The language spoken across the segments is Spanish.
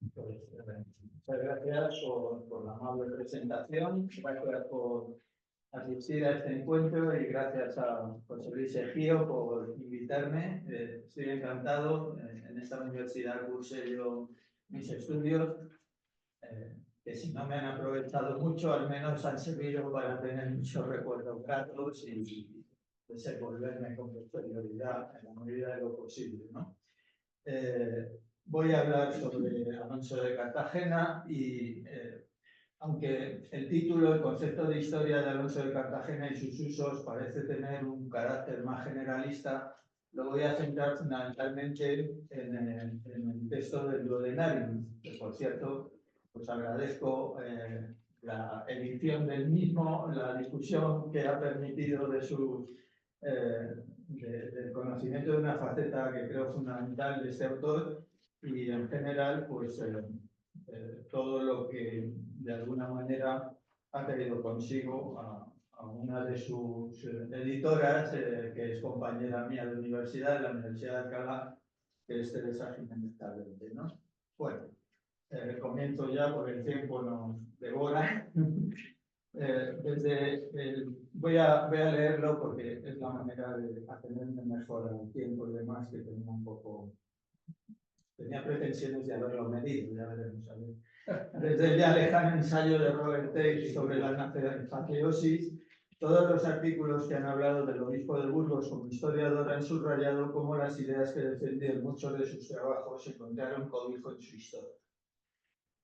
Muchas gracias por la amable presentación, gracias por asistir a este encuentro y gracias a José Luis Ejío por invitarme. Estoy encantado. En esta universidad cursé yo mis estudios, que si no me han aprovechado mucho, al menos han servido para tener muchos recuerdos gratos y desenvolverme con posterioridad en la medida de lo posible, ¿no? Voy a hablar sobre Alonso de Cartagena y aunque el título, el concepto de historia de Alonso de Cartagena y sus usos parece tener un carácter más generalista, lo voy a centrar fundamentalmente en el texto del Duodenarium, que por cierto, pues agradezco la edición del mismo, la discusión que ha permitido del conocimiento de una faceta que creo fundamental de este autor y en general pues todo lo que de alguna manera ha traído consigo a una de sus editoras, que es compañera mía de universidad, la Universidad de Alcalá, que es Teresa Jiménez Caldente, ¿no? Bueno, comienzo ya porque el tiempo nos devora. Voy a leerlo porque es la manera de atenderme mejor al tiempo y demás, que tenía un poco... Tenía pretensiones de haberlo medido, ya veremos. A ver. Desde el ya lejano ensayo de Robert Tate sobre la naceosis, todos los artículos que han hablado del obispo de Burgos como historiador han subrayado cómo las ideas que defendió en muchos de sus trabajos encontraron cobijo en su historia.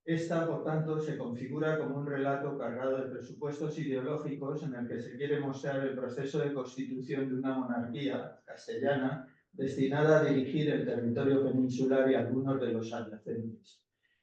Esta, por tanto, se configura como un relato cargado de presupuestos ideológicos en el que se quiere mostrar el proceso de constitución de una monarquía castellana destinada a dirigir el territorio peninsular y algunos de los adyacentes.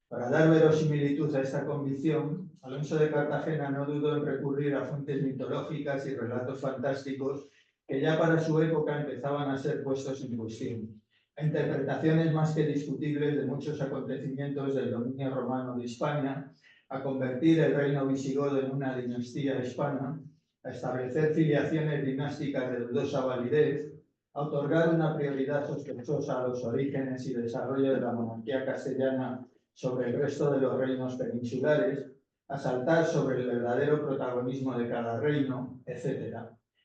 Para dar verosimilitud a esta convicción, Alonso de Cartagena no dudó en recurrir a fuentes mitológicas y relatos fantásticos que ya para su época empezaban a ser puestos en cuestión, a interpretaciones más que discutibles de muchos acontecimientos del dominio romano de Hispania, a convertir el reino visigodo en una dinastía hispana, a establecer filiaciones dinásticas de dudosa validez, a otorgar una prioridad sospechosa a los orígenes y desarrollo de la monarquía castellana sobre el resto de los reinos peninsulares, a saltar sobre el verdadero protagonismo de cada reino, etc.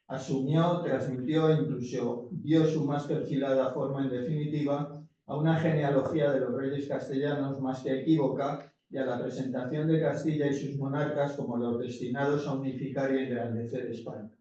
Asumió, transmitió e incluso dio su más perfilada forma en definitiva a una genealogía de los reyes castellanos más que equívoca y a la presentación de Castilla y sus monarcas como los destinados a unificar y engrandecer España.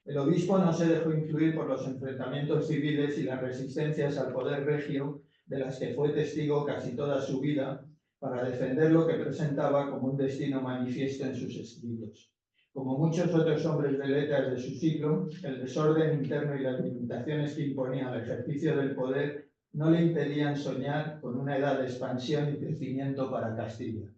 El obispo no se dejó influir por los enfrentamientos civiles y las resistencias al poder regio de las que fue testigo casi toda su vida para defender lo que presentaba como un destino manifiesto en sus escritos. Como muchos otros hombres de letras de su siglo, el desorden interno y las limitaciones que imponía el ejercicio del poder no le impedían soñar con una edad de expansión y crecimiento para Castilla.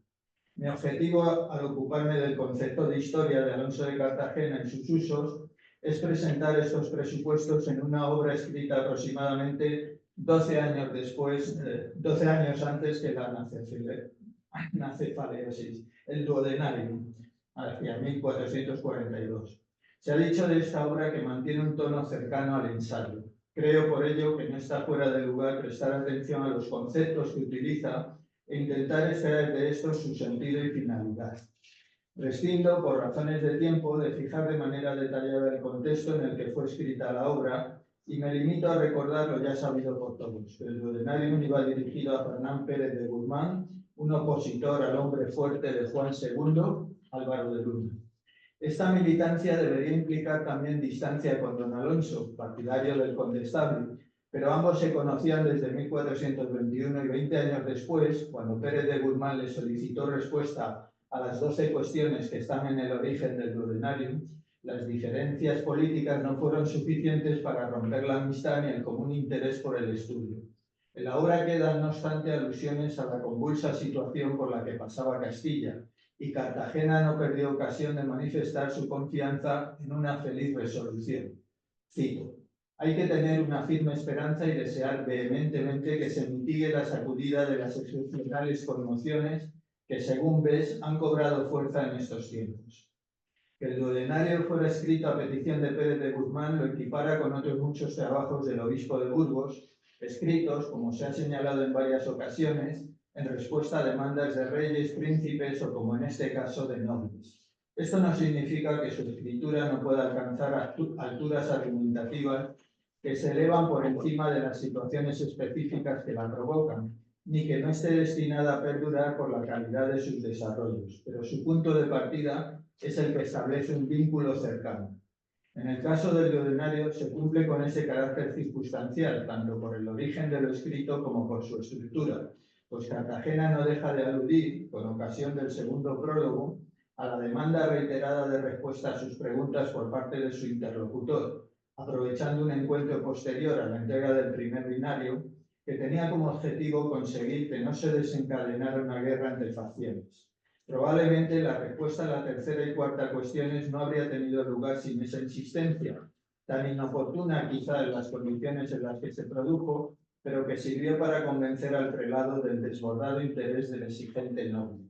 Mi objetivo al ocuparme del concepto de historia de Alonso de Cartagena y sus usos es presentar estos presupuestos en una obra escrita aproximadamente 12 años antes que la nacefaleosis, el Duodenarium, hacia 1442. Se ha dicho de esta obra que mantiene un tono cercano al ensayo. Creo por ello que no está fuera de lugar prestar atención a los conceptos que utiliza e intentar extraer de estos su sentido y finalidad. Prescindo, por razones de tiempo, de fijar de manera detallada el contexto en el que fue escrita la obra y me limito a recordar lo ya sabido por todos, que el Duodenarium iba dirigido a Fernán Pérez de Guzmán, un opositor al hombre fuerte de Juan II, Álvaro de Luna. Esta militancia debería implicar también distancia con don Alonso, partidario del condestable, pero ambos se conocían desde 1421 y 20 años después, cuando Pérez de Guzmán le solicitó respuesta a las 12 cuestiones que están en el origen del Duodenarium, las diferencias políticas no fueron suficientes para romper la amistad ni el común interés por el estudio. En la obra quedan, no obstante, alusiones a la convulsa situación por la que pasaba Castilla, y Cartagena no perdió ocasión de manifestar su confianza en una feliz resolución. Cito: hay que tener una firme esperanza y desear vehementemente que se mitigue la sacudida de las excepcionales conmociones que, según ves, han cobrado fuerza en estos tiempos. Que el Duodenario fuera escrito a petición de Pérez de Guzmán lo equipara con otros muchos trabajos del obispo de Burgos, escritos, como se ha señalado en varias ocasiones, en respuesta a demandas de reyes, príncipes o, como en este caso, de nobles. Esto no significa que su escritura no pueda alcanzar alturas argumentativas que se elevan por encima de las situaciones específicas que la provocan, ni que no esté destinada a perdurar por la calidad de sus desarrollos, pero su punto de partida es el que establece un vínculo cercano. En el caso del duodenario se cumple con ese carácter circunstancial, tanto por el origen de lo escrito como por su estructura, pues Cartagena no deja de aludir, con ocasión del segundo prólogo, a la demanda reiterada de respuesta a sus preguntas por parte de su interlocutor, aprovechando un encuentro posterior a la entrega del primer binario, que tenía como objetivo conseguir que no se desencadenara una guerra entre facciones. Probablemente la respuesta a la tercera y cuarta cuestiones no habría tenido lugar sin esa insistencia, tan inoportuna quizá en las condiciones en las que se produjo, pero que sirvió para convencer al prelado del desbordado interés del exigente noble.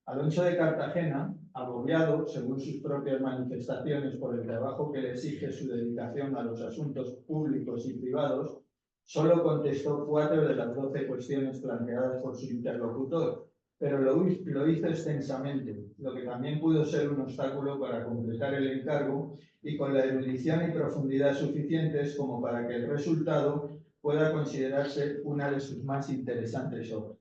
Alonso de Cartagena, agobiado, según sus propias manifestaciones, por el trabajo que le exige su dedicación a los asuntos públicos y privados, solo contestó 4 de las 12 cuestiones planteadas por su interlocutor, pero lo hizo extensamente, lo que también pudo ser un obstáculo para completar el encargo y con la erudición y profundidad suficientes como para que el resultado pueda considerarse una de sus más interesantes obras.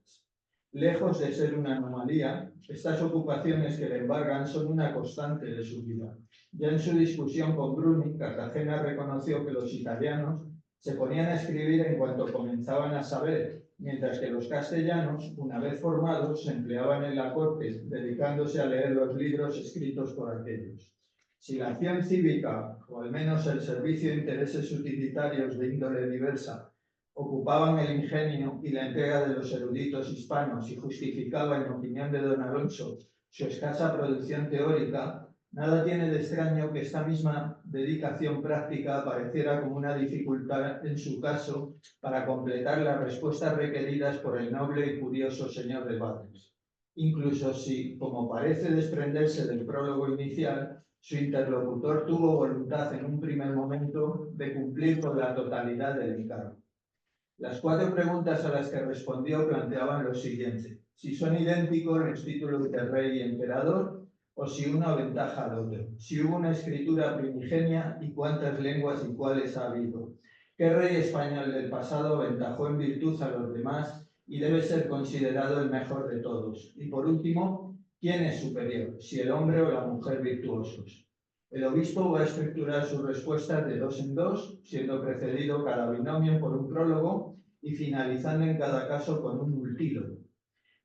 Lejos de ser una anomalía, estas ocupaciones que le embargan son una constante de su vida. Ya en su discusión con Bruni, Cartagena reconoció que los italianos se ponían a escribir en cuanto comenzaban a saber, mientras que los castellanos, una vez formados, se empleaban en la corte, dedicándose a leer los libros escritos por aquellos. Si la acción cívica, o al menos el servicio de intereses utilitarios de índole diversa, ocupaban el ingenio y la entrega de los eruditos hispanos y justificaban, en opinión de don Alonso, su escasa producción teórica, nada tiene de extraño que esta misma dedicación práctica apareciera como una dificultad en su caso para completar las respuestas requeridas por el noble y curioso señor de Batres. Incluso si, como parece desprenderse del prólogo inicial, su interlocutor tuvo voluntad en un primer momento de cumplir con la totalidad del encargo. Las 4 preguntas a las que respondió planteaban lo siguiente: si son idénticos los títulos de rey y emperador, o si uno aventaja al otro, si hubo una escritura primigenia y cuántas lenguas y cuáles ha habido, qué rey español del pasado aventajó en virtud a los demás y debe ser considerado el mejor de todos, y por último, quién es superior, si el hombre o la mujer virtuosos. El obispo va a estructurar sus respuestas de 2 en 2, siendo precedido cada binomio por un prólogo y finalizando en cada caso con un multílogo.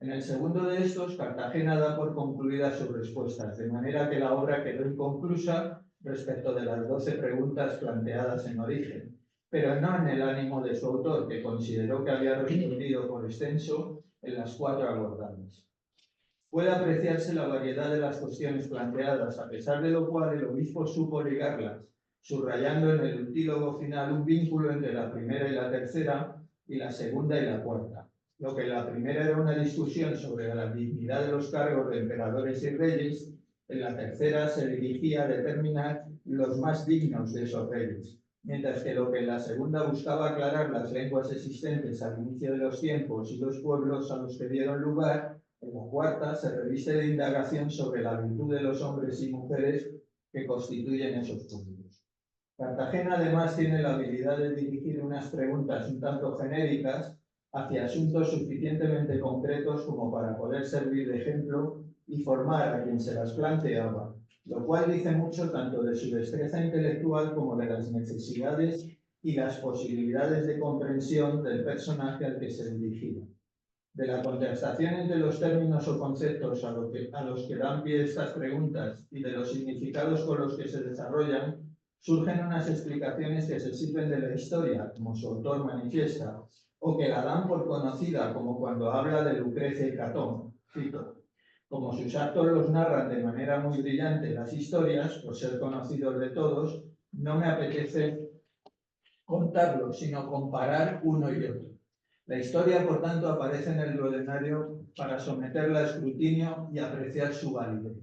En el segundo de estos, Cartagena da por concluidas sus respuestas, de manera que la obra quedó inconclusa respecto de las 12 preguntas planteadas en origen, pero no en el ánimo de su autor, que consideró que había respondido por extenso en las 4 abordadas. Puede apreciarse la variedad de las cuestiones planteadas, a pesar de lo cual el obispo supo ligarlas, subrayando en el ultílogo final un vínculo entre la primera y la tercera, y la segunda y la cuarta. Lo que en la primera era una discusión sobre la dignidad de los cargos de emperadores y reyes, en la tercera se dirigía a determinar los más dignos de esos reyes, mientras que lo que en la segunda buscaba aclarar las lenguas existentes al inicio de los tiempos y los pueblos a los que dieron lugar, en la cuarta se reviste de indagación sobre la virtud de los hombres y mujeres que constituyen esos pueblos. Cartagena además tiene la habilidad de dirigir unas preguntas un tanto genéricas hacia asuntos suficientemente concretos como para poder servir de ejemplo y formar a quien se las planteaba, lo cual dice mucho tanto de su destreza intelectual como de las necesidades y las posibilidades de comprensión del personaje al que se dirigía. De la contrastación entre los términos o conceptos a los que dan pie estas preguntas y de los significados con los que se desarrollan, surgen unas explicaciones que se sirven de la historia, como su autor manifiesta, o que la dan por conocida, como cuando habla de Lucrecia y Catón. Cito: como sus actos los narran de manera muy brillante las historias, por ser conocidos de todos, no me apetece contarlos, sino comparar uno y otro. La historia, por tanto, aparece en el duodenario para someterla a escrutinio y apreciar su validez.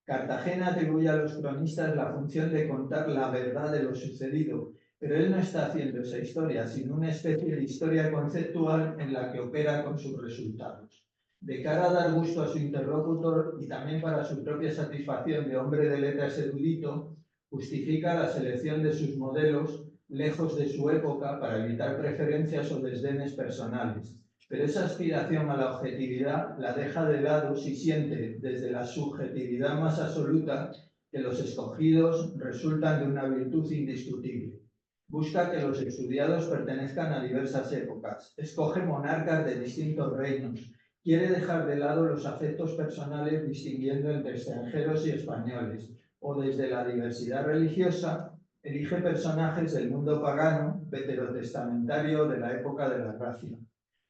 Cartagena atribuye a los cronistas la función de contar la verdad de lo sucedido, Pero él no está haciendo esa historia, sino una especie de historia conceptual en la que opera con sus resultados. De cara a dar gusto a su interlocutor y también para su propia satisfacción de hombre de letras erudito, justifica la selección de sus modelos lejos de su época para evitar preferencias o desdenes personales. Pero esa aspiración a la objetividad la deja de lado si siente desde la subjetividad más absoluta que los escogidos resultan de una virtud indiscutible. Busca que los estudiados pertenezcan a diversas épocas, escoge monarcas de distintos reinos, quiere dejar de lado los afectos personales distinguiendo entre extranjeros y españoles, o desde la diversidad religiosa, elige personajes del mundo pagano, veterotestamentario de la época de la gracia.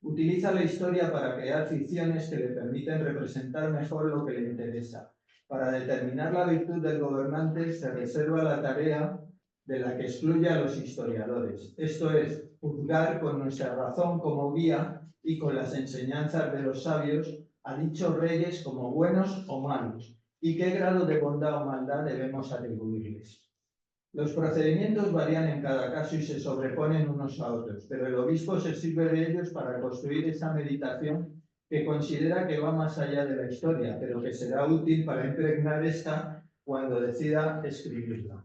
Utiliza la historia para crear ficciones que le permiten representar mejor lo que le interesa. Para determinar la virtud del gobernante se reserva la tarea de la que excluye a los historiadores, esto es, juzgar con nuestra razón como guía y con las enseñanzas de los sabios a dichos reyes como buenos o malos, y qué grado de bondad o maldad debemos atribuirles. Los procedimientos varían en cada caso y se sobreponen unos a otros, pero el obispo se sirve de ellos para construir esa meditación que considera que va más allá de la historia, pero que será útil para impregnar esta cuando decida escribirla.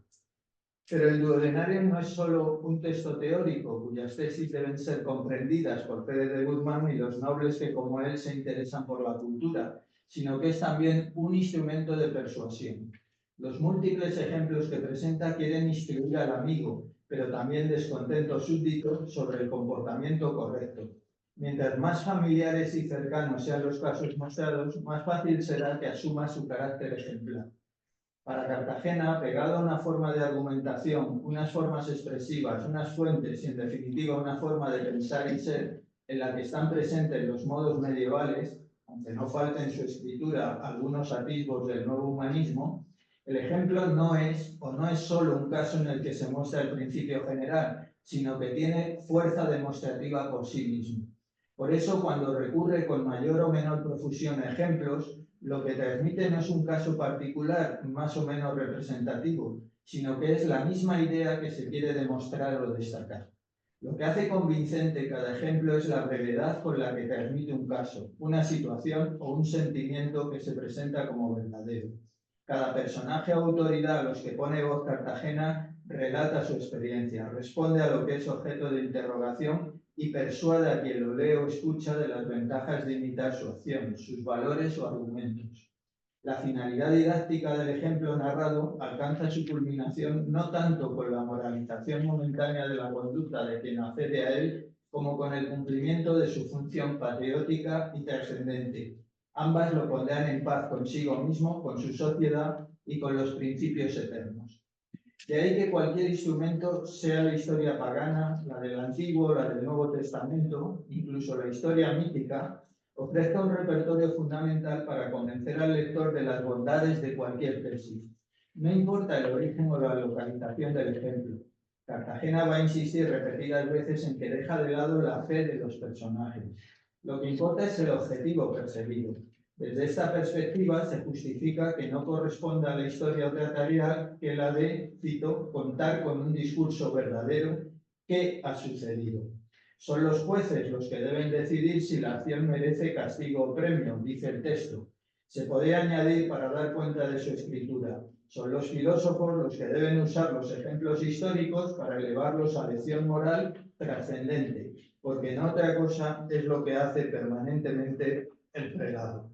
Pero el Duodenario no es solo un texto teórico, cuyas tesis deben ser comprendidas por Pérez de Guzmán y los nobles que como él se interesan por la cultura, sino que es también un instrumento de persuasión. Los múltiples ejemplos que presenta quieren instruir al amigo, pero también descontento súbdito sobre el comportamiento correcto. Mientras más familiares y cercanos sean los casos mostrados, más fácil será que asuma su carácter ejemplar. Para Cartagena, pegado a una forma de argumentación, unas formas expresivas, unas fuentes y, en definitiva, una forma de pensar y ser en la que están presentes los modos medievales, aunque no falte en su escritura algunos atisbos del nuevo humanismo, el ejemplo no es solo un caso en el que se muestra el principio general, sino que tiene fuerza demostrativa por sí mismo. Por eso, cuando recurre con mayor o menor profusión a ejemplos, lo que transmite no es un caso particular, más o menos representativo, sino que es la misma idea que se quiere demostrar o destacar. Lo que hace convincente cada ejemplo es la brevedad con la que transmite un caso, una situación o un sentimiento que se presenta como verdadero. Cada personaje o autoridad a los que pone voz Cartagena relata su experiencia, responde a lo que es objeto de interrogación y persuade a quien lo lee o escucha de las ventajas de imitar su acción, sus valores o argumentos. La finalidad didáctica del ejemplo narrado alcanza su culminación no tanto con la moralización momentánea de la conducta de quien accede a él, como con el cumplimiento de su función patriótica y trascendente. Ambas lo pondrán en paz consigo mismo, con su sociedad y con los principios eternos. De ahí que cualquier instrumento, sea la historia pagana, la del Antiguo, la del Nuevo Testamento, incluso la historia mítica, ofrezca un repertorio fundamental para convencer al lector de las bondades de cualquier tesis. No importa el origen o la localización del ejemplo. Cartagena va a insistir repetidas veces en que deja de lado la fe de los personajes. Lo que importa es el objetivo perseguido. Desde esta perspectiva se justifica que no corresponda a la historia otra tarea que la de, cito, contar con un discurso verdadero que ha sucedido. Son los jueces los que deben decidir si la acción merece castigo o premio, dice el texto. Se podría añadir para dar cuenta de su escritura. Son los filósofos los que deben usar los ejemplos históricos para elevarlos a lección moral trascendente, porque no otra cosa es lo que hace permanentemente el prelado.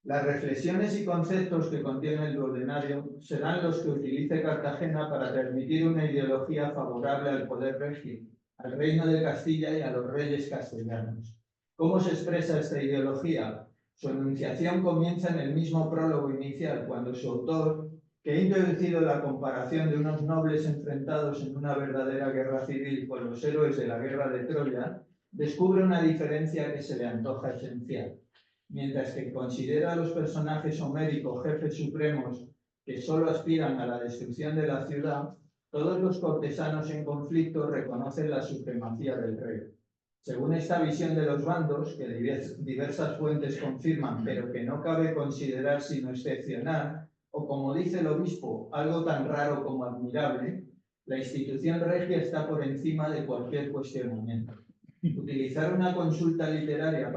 Las reflexiones y conceptos que contiene el Duodenario serán los que utilice Cartagena para transmitir una ideología favorable al poder regio, al reino de Castilla y a los reyes castellanos. ¿Cómo se expresa esta ideología? Su enunciación comienza en el mismo prólogo inicial, cuando su autor, que ha introducido la comparación de unos nobles enfrentados en una verdadera guerra civil con los héroes de la guerra de Troya, descubre una diferencia que se le antoja esencial. Mientras que considera a los personajes homéricos jefes supremos que solo aspiran a la destrucción de la ciudad, todos los cortesanos en conflicto reconocen la supremacía del rey. Según esta visión de los bandos, que diversas fuentes confirman, pero que no cabe considerar sino excepcional, o como dice el obispo, algo tan raro como admirable, La institución regia está por encima de cualquier cuestionamiento. Utilizar una consulta literaria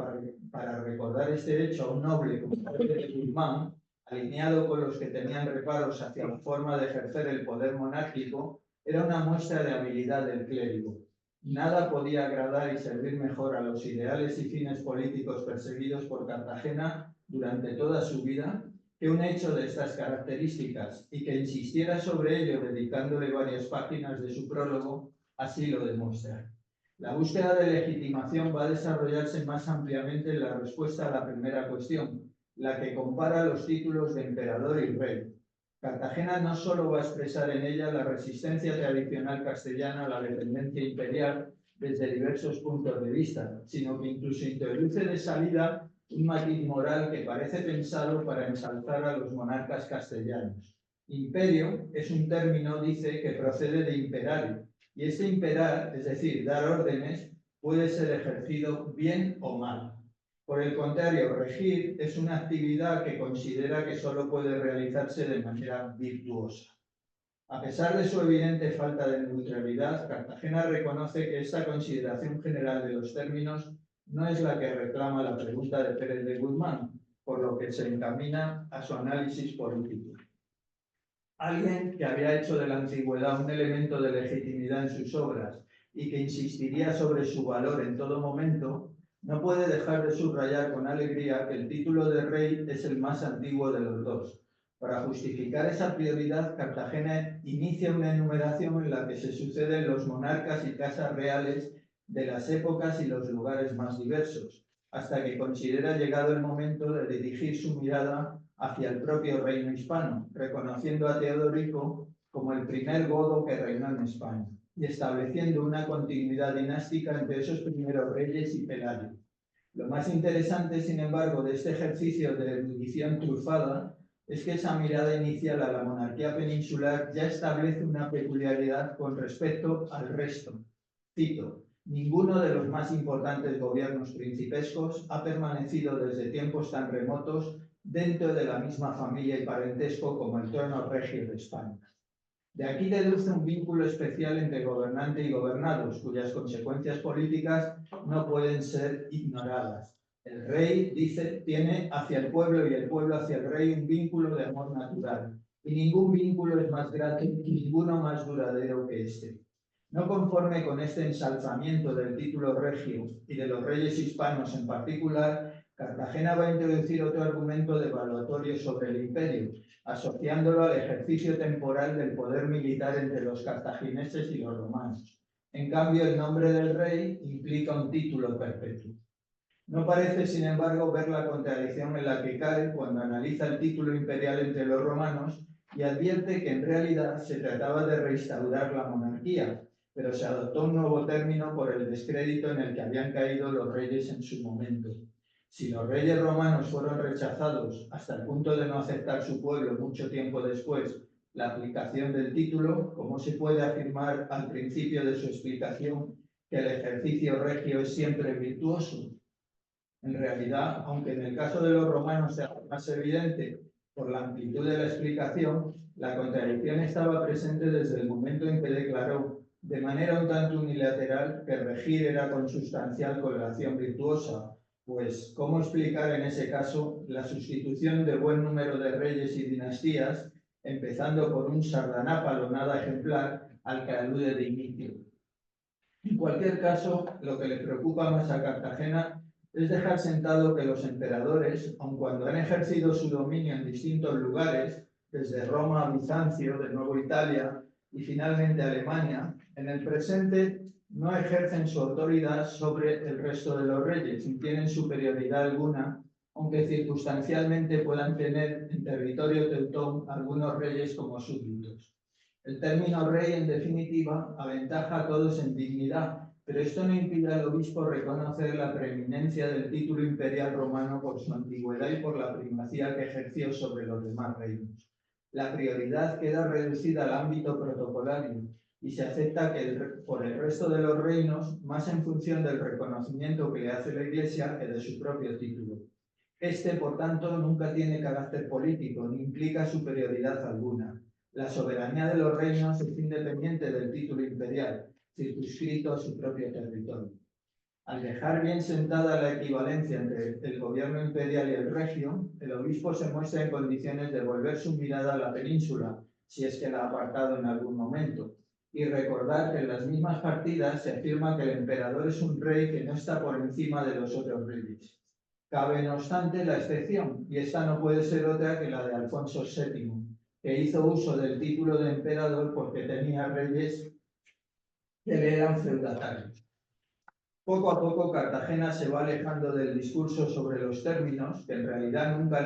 para recordar este hecho a un noble como Pedro de Guzmán, alineado con los que tenían reparos hacia la forma de ejercer el poder monárquico, era una muestra de habilidad del clérigo. Nada podía agradar y servir mejor a los ideales y fines políticos perseguidos por Cartagena durante toda su vida que un hecho de estas características, y que insistiera sobre ello dedicándole varias páginas de su prólogo, así lo demuestra. La búsqueda de legitimación va a desarrollarse más ampliamente en la respuesta a la primera cuestión, la que compara los títulos de emperador y rey. Cartagena no solo va a expresar en ella la resistencia tradicional castellana a la dependencia imperial desde diversos puntos de vista, sino que incluso introduce de salida un matiz moral que parece pensado para ensalzar a los monarcas castellanos. Imperio es un término, dice, que procede de imperare, y este imperar, es decir, dar órdenes, puede ser ejercido bien o mal. Por el contrario, regir es una actividad que considera que solo puede realizarse de manera virtuosa. A pesar de su evidente falta de neutralidad, Cartagena reconoce que esta consideración general de los términos no es la que reclama la pregunta de Pérez de Guzmán, por lo que se encamina a su análisis político. Alguien que había hecho de la antigüedad un elemento de legitimidad en sus obras y que insistiría sobre su valor en todo momento, no puede dejar de subrayar con alegría que el título de rey es el más antiguo de los dos. Para justificar esa prioridad, Cartagena inicia una enumeración en la que se suceden los monarcas y casas reales de las épocas y los lugares más diversos, hasta que considera llegado el momento de dirigir su mirada hacia el propio reino hispano, reconociendo a Teodorico como el primer godo que reinó en España y estableciendo una continuidad dinástica entre esos primeros reyes y Pelayo. Lo más interesante, sin embargo, de este ejercicio de erudición trufada es que esa mirada inicial a la monarquía peninsular ya establece una peculiaridad con respecto al resto. Cito: ninguno de los más importantes gobiernos principescos ha permanecido desde tiempos tan remotos dentro de la misma familia y parentesco como el trono regio de España. De aquí deduce un vínculo especial entre gobernante y gobernados, cuyas consecuencias políticas no pueden ser ignoradas. El rey, dice, tiene hacia el pueblo y el pueblo hacia el rey un vínculo de amor natural, y ningún vínculo es más grato y ninguno más duradero que este. No conforme con este ensalzamiento del título regio y de los reyes hispanos en particular, Cartagena va a introducir otro argumento devaluatorio sobre el imperio, asociándolo al ejercicio temporal del poder militar entre los cartagineses y los romanos. En cambio, el nombre del rey implica un título perpetuo. No parece, sin embargo, ver la contradicción en la que cae cuando analiza el título imperial entre los romanos y advierte que en realidad se trataba de restaurar la monarquía, pero se adoptó un nuevo término por el descrédito en el que habían caído los reyes en su momento. Si los reyes romanos fueron rechazados hasta el punto de no aceptar su pueblo mucho tiempo después la aplicación del título, ¿cómo se puede afirmar al principio de su explicación que el ejercicio regio es siempre virtuoso? En realidad, aunque en el caso de los romanos sea más evidente por la amplitud de la explicación, la contradicción estaba presente desde el momento en que declaró de manera un tanto unilateral que regir era consustancial con la acción virtuosa, pues ¿cómo explicar en ese caso la sustitución de buen número de reyes y dinastías, empezando por un sardanápalo nada ejemplar al que alude de inicio? En cualquier caso, lo que le preocupa más a Cartagena es dejar sentado que los emperadores, aun cuando han ejercido su dominio en distintos lugares, desde Roma a Bizancio, de nuevo Italia y finalmente Alemania, en el presente no ejercen su autoridad sobre el resto de los reyes ni tienen superioridad alguna, aunque circunstancialmente puedan tener en territorio teutón algunos reyes como súbditos. El término rey, en definitiva, aventaja a todos en dignidad, pero esto no impide al obispo reconocer la preeminencia del título imperial romano por su antigüedad y por la primacía que ejerció sobre los demás reinos. La prioridad queda reducida al ámbito protocolario y se acepta que por el resto de los reinos, más en función del reconocimiento que le hace la Iglesia que de su propio título. Este, por tanto, nunca tiene carácter político ni implica superioridad alguna. La soberanía de los reinos es independiente del título imperial, circunscrito a su propio territorio. Al dejar bien sentada la equivalencia entre el gobierno imperial y el regio, el obispo se muestra en condiciones de volver su mirada a la península, si es que la ha apartado en algún momento, y recordar que en las mismas partidas se afirma que el emperador es un rey que no está por encima de los otros reyes. Cabe, no obstante, la excepción, y esta no puede ser otra que la de Alfonso VII, que hizo uso del título de emperador porque tenía reyes que le eran feudatarios. Poco a poco Cartagena se va alejando del discurso sobre los términos, que en realidad nunca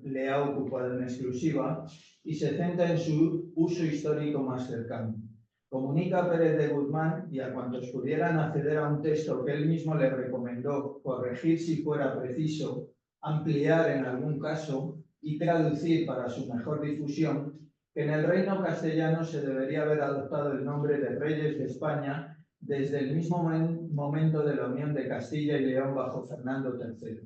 le ha ocupado en exclusiva, y se centra en su uso histórico más cercano. Comunica a Pérez de Guzmán y a cuantos pudieran acceder a un texto que él mismo le recomendó corregir si fuera preciso, ampliar en algún caso y traducir para su mejor difusión, que en el reino castellano se debería haber adoptado el nombre de Reyes de España desde el mismo momento de la unión de Castilla y León bajo Fernando III.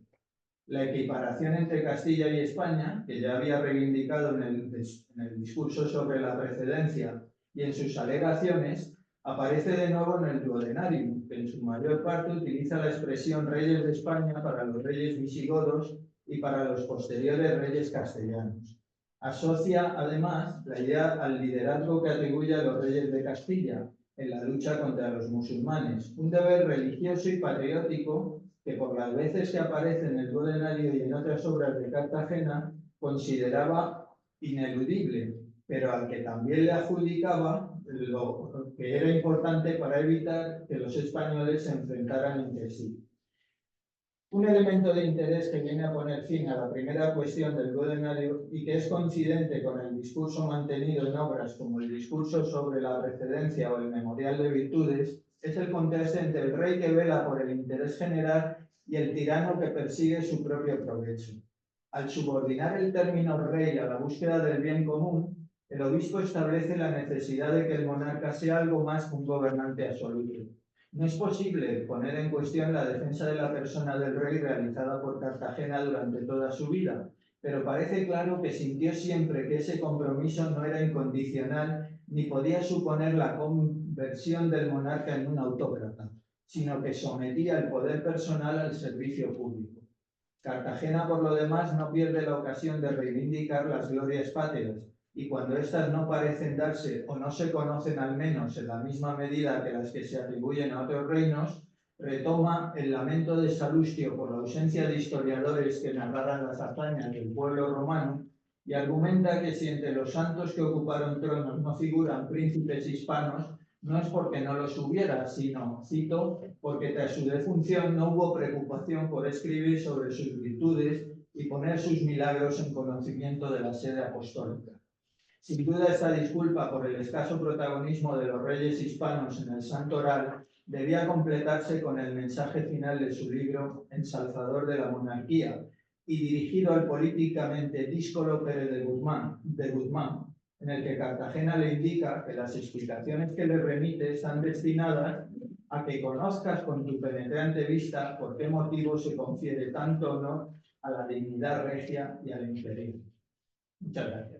La equiparación entre Castilla y España, que ya había reivindicado en el discurso sobre la precedencia y en sus alegaciones, aparece de nuevo en el Duodenarium, que en su mayor parte utiliza la expresión reyes de España para los reyes visigodos y para los posteriores reyes castellanos. Asocia, además, la idea al liderazgo que atribuye a los reyes de Castilla en la lucha contra los musulmanes, un deber religioso y patriótico que por las veces que aparece en el Duodenario y en otras obras de Cartagena consideraba ineludible, pero al que también le adjudicaba lo que era importante para evitar que los españoles se enfrentaran entre sí. Un elemento de interés que viene a poner fin a la primera cuestión del Duodenario y que es coincidente con el discurso mantenido en obras como el discurso sobre la precedencia o el memorial de virtudes es el contraste entre el rey que vela por el interés general y el tirano que persigue su propio provecho. Al subordinar el término rey a la búsqueda del bien común, el obispo establece la necesidad de que el monarca sea algo más que un gobernante absoluto. No es posible poner en cuestión la defensa de la persona del rey realizada por Cartagena durante toda su vida, pero parece claro que sintió siempre que ese compromiso no era incondicional ni podía suponer la conversión del monarca en un autócrata, sino que sometía el poder personal al servicio público. Cartagena, por lo demás, no pierde la ocasión de reivindicar las glorias patrias, y cuando éstas no parecen darse o no se conocen al menos en la misma medida que las que se atribuyen a otros reinos, retoma el lamento de Salustio por la ausencia de historiadores que narraran las hazañas del pueblo romano y argumenta que si entre los santos que ocuparon tronos no figuran príncipes hispanos, no es porque no los hubiera, sino, cito, porque tras su defunción no hubo preocupación por escribir sobre sus virtudes y poner sus milagros en conocimiento de la sede apostólica. Sin duda, esta disculpa por el escaso protagonismo de los reyes hispanos en el Santo Oral debía completarse con el mensaje final de su libro Ensalzador de la Monarquía y dirigido al políticamente díscolo Pérez de Guzmán, en el que Cartagena le indica que las explicaciones que le remite están destinadas a que conozcas con tu penetrante vista por qué motivo se confiere tanto honor a la dignidad regia y al imperio. Muchas gracias.